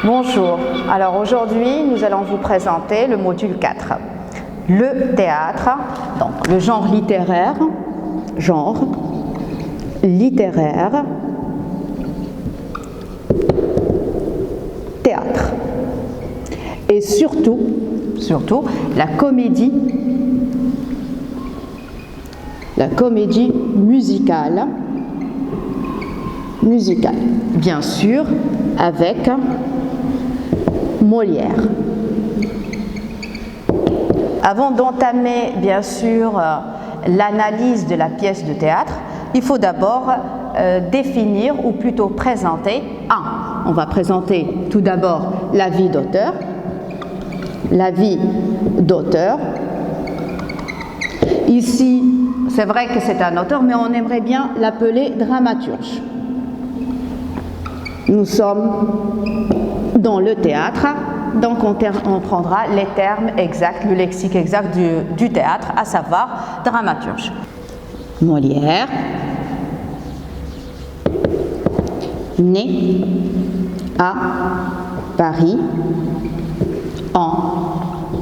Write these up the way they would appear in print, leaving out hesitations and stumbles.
Bonjour, alors aujourd'hui nous allons vous présenter le module 4. Le théâtre, donc le genre littéraire, théâtre. Et surtout, la comédie musicale, bien sûr, avec Molière. Avant d'entamer, bien sûr, l'analyse de la pièce de théâtre, il faut d'abord définir, ou plutôt présenter, on va présenter tout d'abord la vie d'auteur. Ici, c'est vrai que c'est un auteur, mais on aimerait bien l'appeler dramaturge. Nous sommes dans le théâtre, donc on prendra les termes exacts, le lexique exact du théâtre, à savoir dramaturge. Molière, né à Paris en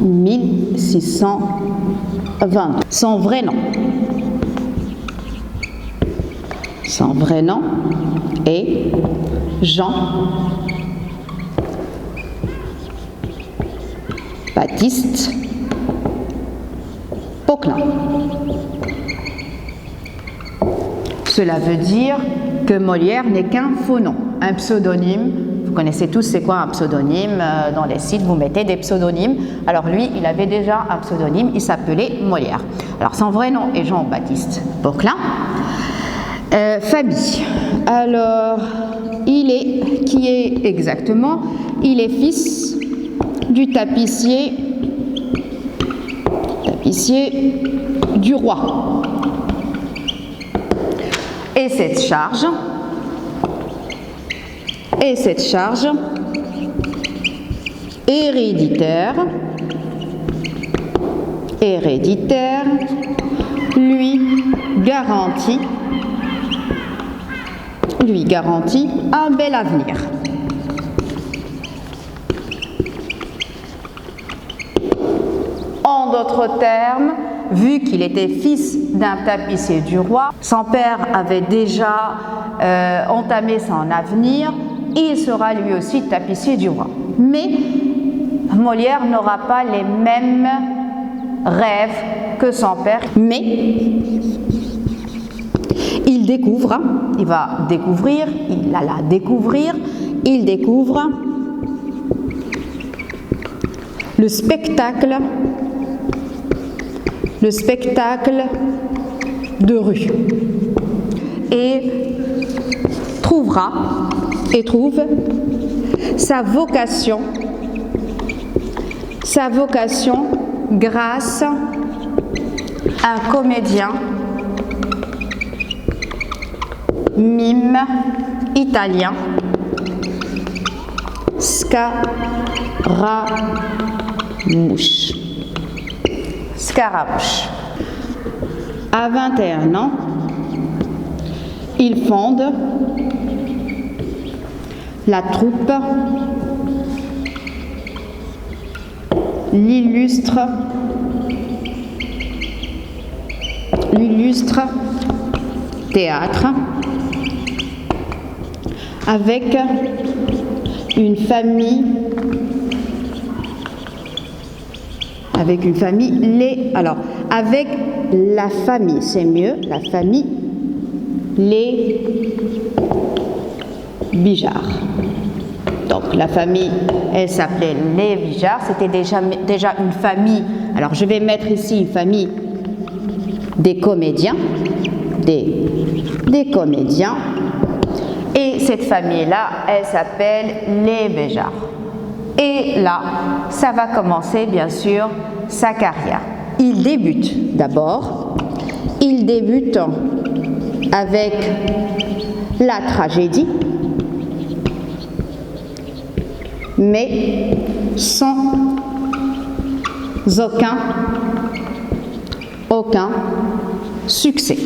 1620. Son vrai nom est Jean-Baptiste Poquelin. Cela veut dire que Molière n'est qu'un faux nom, un pseudonyme. Vous connaissez tous c'est quoi un pseudonyme, dans les sites vous mettez des pseudonymes. Alors lui, il avait déjà un pseudonyme, il s'appelait Molière. Alors son vrai nom est Jean-Baptiste Poquelin. Famille. Alors, il est fils du tapissier du roi. Et cette charge héréditaire lui garantit un bel avenir. En d'autres termes, vu qu'il était fils d'un tapissier du roi, son père avait déjà entamé son avenir, il sera lui aussi tapissier du roi. Mais Molière n'aura pas les mêmes rêves que son père, mais il découvre le spectacle de rue et trouve sa vocation grâce à un comédien mime italien, Scaramouche. À 21 ans, il fonde la troupe l'illustre théâtre avec une famille les Bijard. Donc la famille, elle s'appelait les Bijard, c'était déjà une famille. Alors je vais mettre ici une famille des comédiens, et cette famille-là, elle s'appelle les Bijard. Et là, ça va commencer bien sûr sa carrière. Il débute avec la tragédie, mais sans aucun succès.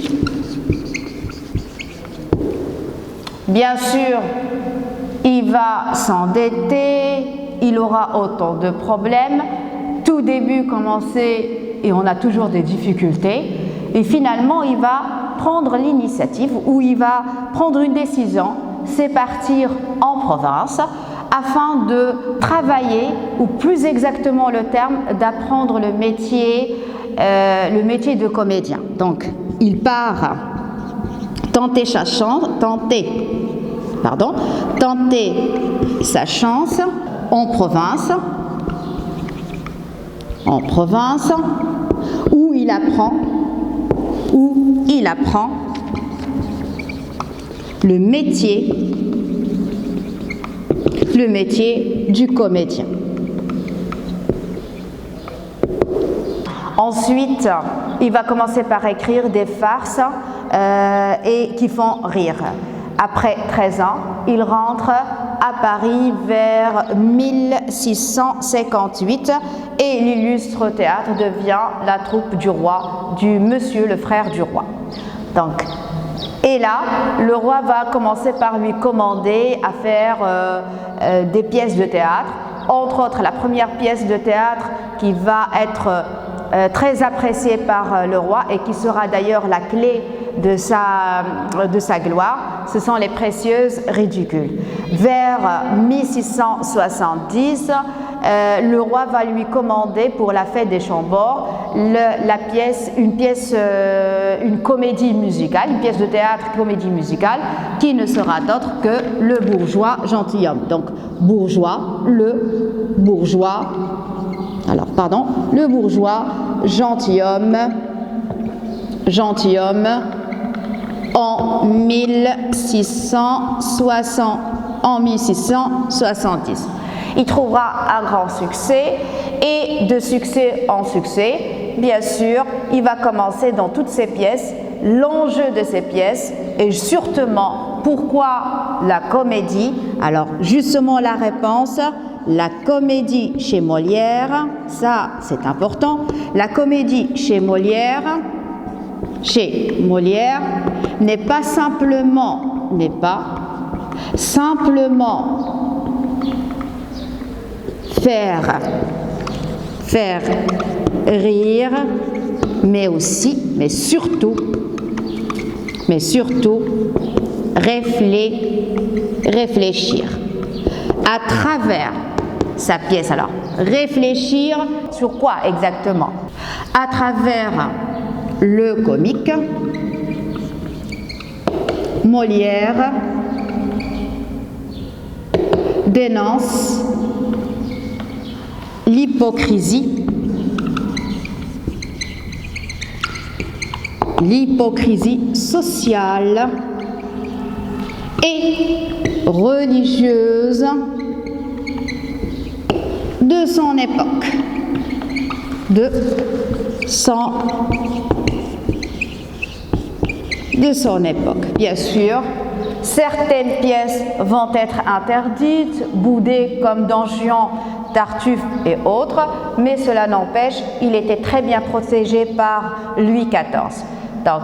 Bien sûr, il va s'endetter, il aura autant de problèmes. Tout début commencer et on a toujours des difficultés. Et finalement, il va prendre l'initiative ou il va prendre une décision, c'est partir en province afin de travailler, ou plus exactement le terme, d'apprendre le métier de comédien. Donc, il part tenter sa chance en province, où il apprend le métier du comédien. Ensuite, il va commencer par écrire des farces et qui font rire. Après 13 ans, il rentre à Paris vers 1658 et l'illustre théâtre devient la troupe du roi, du monsieur le frère du roi. Donc, et là, le roi va commencer par lui commander à faire des pièces de théâtre. Entre autres, la première pièce de théâtre qui va être très appréciée par le roi et qui sera d'ailleurs la clé de sa gloire, ce sont les Précieuses ridicules. Vers 1670, le roi va lui commander pour la fête des Chambord une comédie musicale, une pièce de théâtre comédie musicale qui ne sera d'autre que le bourgeois gentilhomme. Donc le bourgeois gentilhomme en 1670. Il trouvera un grand succès et de succès en succès, bien sûr, il va commencer dans toutes ses pièces. L'enjeu de ces pièces est surtout pourquoi la comédie. Alors justement la réponse, la comédie chez Molière, ça c'est important, la comédie chez Molière n'est pas simplement faire rire, mais surtout réfléchir à travers sa pièce. Alors, réfléchir sur quoi exactement? À travers le comique, Molière dénonce l'hypocrisie sociale et religieuse de son époque, Bien sûr, certaines pièces vont être interdites, boudées comme Don Juan, Tartuffe et autres, mais cela n'empêche, il était très bien protégé par Louis XIV. Donc,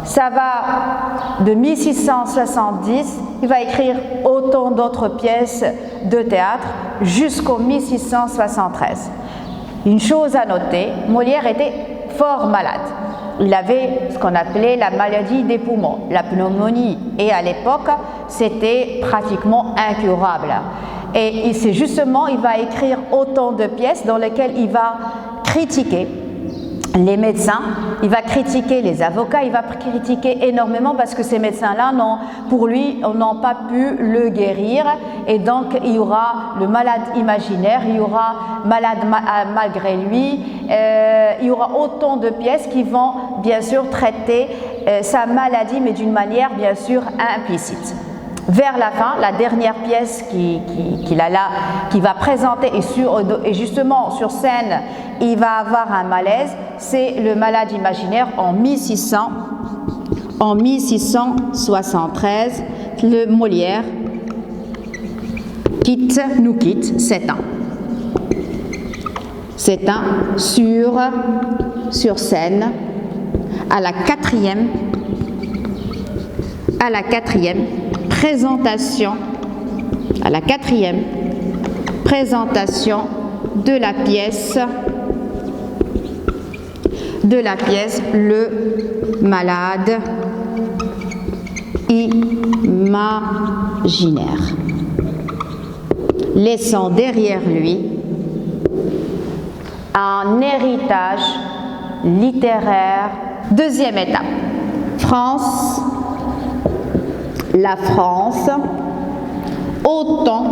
ça va de 1670, il va écrire autant d'autres pièces de théâtre jusqu'au 1673. Une chose à noter, Molière était fort malade. Il avait ce qu'on appelait la maladie des poumons, la pneumonie, et à l'époque, c'était pratiquement incurable. Et il va écrire autant de pièces dans lesquelles il va critiquer les médecins, il va critiquer les avocats, il va critiquer énormément parce que ces médecins-là, pour lui, n'ont pas pu le guérir. Et donc, il y aura le malade imaginaire, il y aura malade malgré lui, il y aura autant de pièces qui vont bien sûr traiter sa maladie, mais d'une manière bien sûr implicite. Vers la fin, la dernière pièce qu'il va présenter et justement sur scène, il va avoir un malaise, c'est le malade imaginaire en 1673, le Molière nous quitte, s'éteint sur scène à la quatrième présentation à la 4e présentation de la pièce Le malade imaginaire, laissant derrière lui un héritage littéraire. Deuxième étape, France, la France, au temps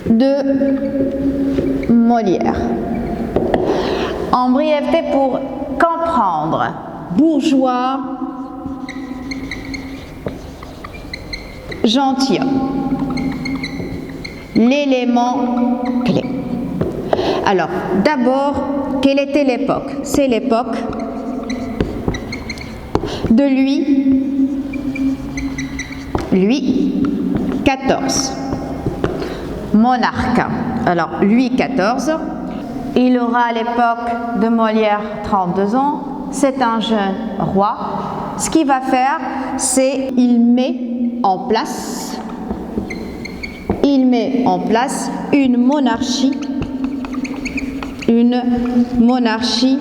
de Molière. En brièveté, pour comprendre bourgeois, gentilhomme, l'élément clé. Alors, d'abord, quelle était l'époque? C'est l'époque de Louis XIV, monarque. Alors, Louis XIV, il aura à l'époque de Molière 32 ans, c'est un jeune roi. Ce qu'il va faire, c'est il met en place une monarchie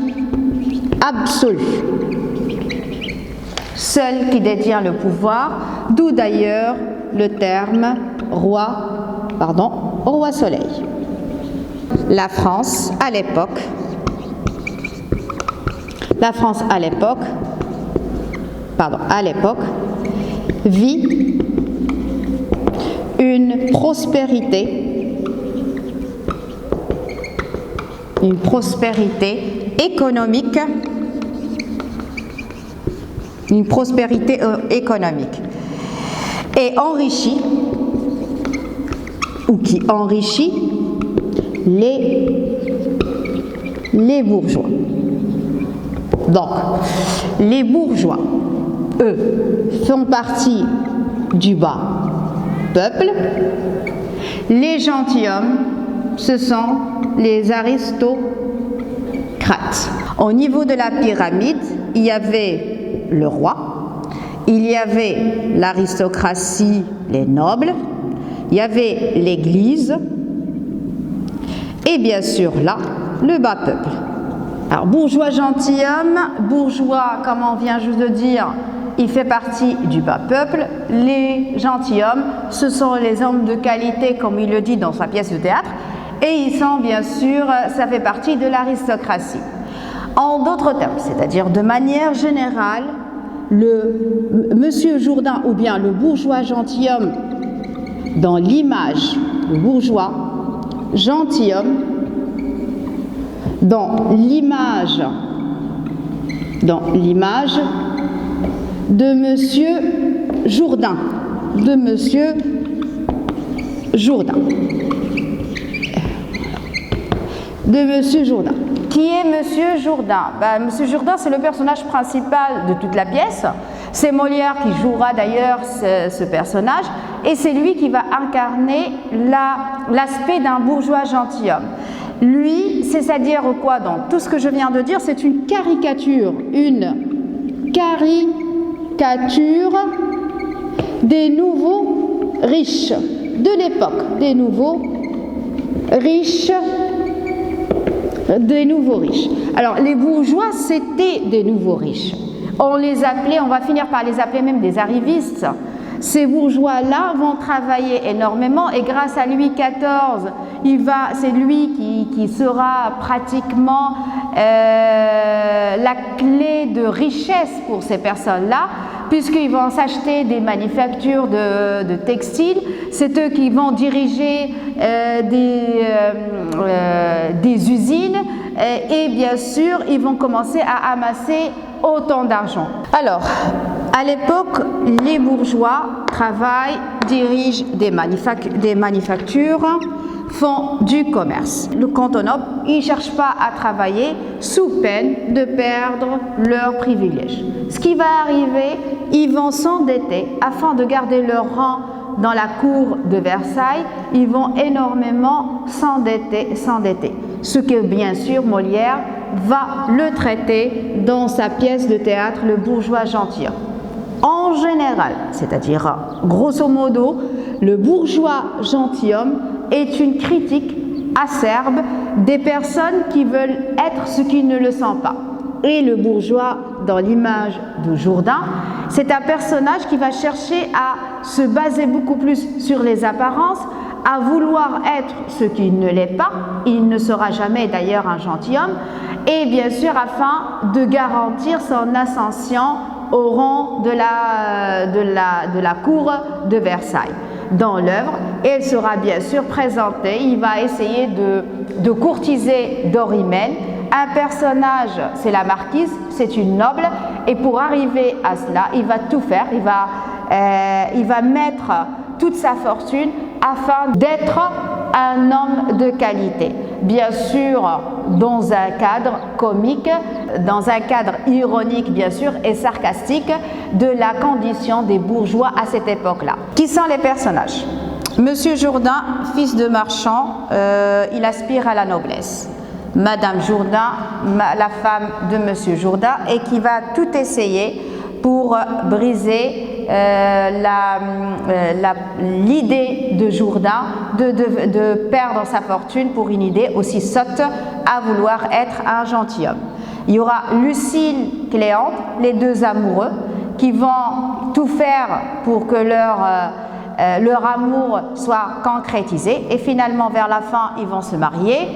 absolue, seul qui détient le pouvoir, d'où d'ailleurs le terme roi soleil. La France à l'époque vit une prospérité économique, et enrichit, ou qui enrichit les bourgeois. Donc, les bourgeois, eux, font partie du bas peuple. Les gentilshommes, ce sont les aristocrates. Au niveau de la pyramide, il y avait le roi, il y avait l'aristocratie, les nobles, il y avait l'église, et bien sûr là, le bas peuple. Alors bourgeois gentilhomme, bourgeois, comme on vient juste de dire, il fait partie du bas peuple. Les gentilshommes, ce sont les hommes de qualité, comme il le dit dans sa pièce de théâtre, et ils sont bien sûr, ça fait partie de l'aristocratie. En d'autres termes, c'est-à-dire de manière générale, le monsieur Jourdain ou bien le bourgeois gentilhomme, dans l'image, le bourgeois gentilhomme, dans l'image de monsieur Jourdain, Qui est monsieur Jourdain? Monsieur Jourdain, c'est le personnage principal de toute la pièce. C'est Molière qui jouera d'ailleurs ce personnage, et c'est lui qui va incarner l'aspect d'un bourgeois gentilhomme. Lui, c'est-à-dire quoi? Donc, tout ce que je viens de dire, c'est une caricature des nouveaux riches de l'époque, des nouveaux riches. Alors, les bourgeois, c'était des nouveaux riches. On va finir par les appeler même des arrivistes. Ces bourgeois-là vont travailler énormément, et grâce à Louis XIV, c'est lui qui sera pratiquement la clé de richesse pour ces personnes-là, puisqu'ils vont s'acheter des manufactures de textiles. C'est eux qui vont diriger des usines, et bien sûr, ils vont commencer à amasser autant d'argent. Alors, à l'époque, les bourgeois travaillent, dirigent des manufactures, font du commerce. Quand on noble, ils ne cherchent pas à travailler sous peine de perdre leurs privilèges. Ce qui va arriver, ils vont s'endetter afin de garder leur rang dans la cour de Versailles. Ils vont énormément s'endetter. Ce que bien sûr Molière va le traiter dans sa pièce de théâtre Le bourgeois gentilhomme. En général, c'est-à-dire grosso modo, Le bourgeois gentilhomme est une critique acerbe des personnes qui veulent être ce qu'ils ne le sont pas. Et le bourgeois, dans l'image de Jourdain, c'est un personnage qui va chercher à se baser beaucoup plus sur les apparences, à vouloir être ce qu'il ne l'est pas, il ne sera jamais d'ailleurs un gentilhomme, et bien sûr afin de garantir son ascension au rang de la cour de Versailles. Dans l'œuvre, elle sera bien sûr présentée, il va essayer de courtiser Dorimène. Un personnage, c'est la marquise, c'est une noble, et pour arriver à cela, il va tout faire, il va mettre toute sa fortune afin d'être un homme de qualité. Bien sûr, dans un cadre comique, dans un cadre ironique bien sûr et sarcastique de la condition des bourgeois à cette époque-là. Qui sont les personnages? Monsieur Jourdain, fils de marchand, il aspire à la noblesse. Madame Jourdain, la femme de Monsieur Jourdain, et qui va tout essayer pour briser l'idée de Jourdain de perdre sa fortune pour une idée aussi sotte à vouloir être un gentilhomme. Il y aura Lucile, Cléante, les deux amoureux qui vont tout faire pour que leur amour soit concrétisé, et finalement vers la fin ils vont se marier.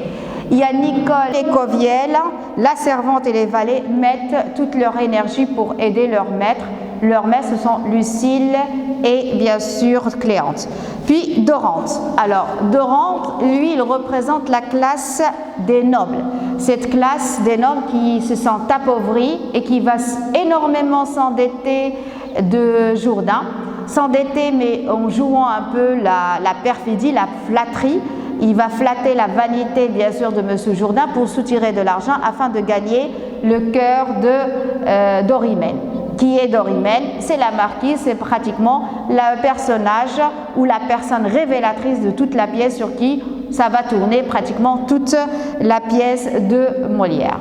Il y a Nicole et Covielle, la servante et les valets mettent toute leur énergie pour aider leur maître. Leurs maîtres, ce sont Lucile et bien sûr Cléante. Puis Dorante. Alors Dorante, lui, il représente la classe des nobles. Cette classe des nobles qui se sent appauvrie et qui va énormément s'endetter de Jourdain. S'endetter mais en jouant un peu la perfidie, la flatterie. Il va flatter la vanité bien sûr de Monsieur Jourdain pour soutirer de l'argent afin de gagner le cœur de Dorimène. Qui est Dorimène? C'est la marquise, c'est pratiquement le personnage ou la personne révélatrice de toute la pièce sur qui ça va tourner pratiquement toute la pièce de Molière.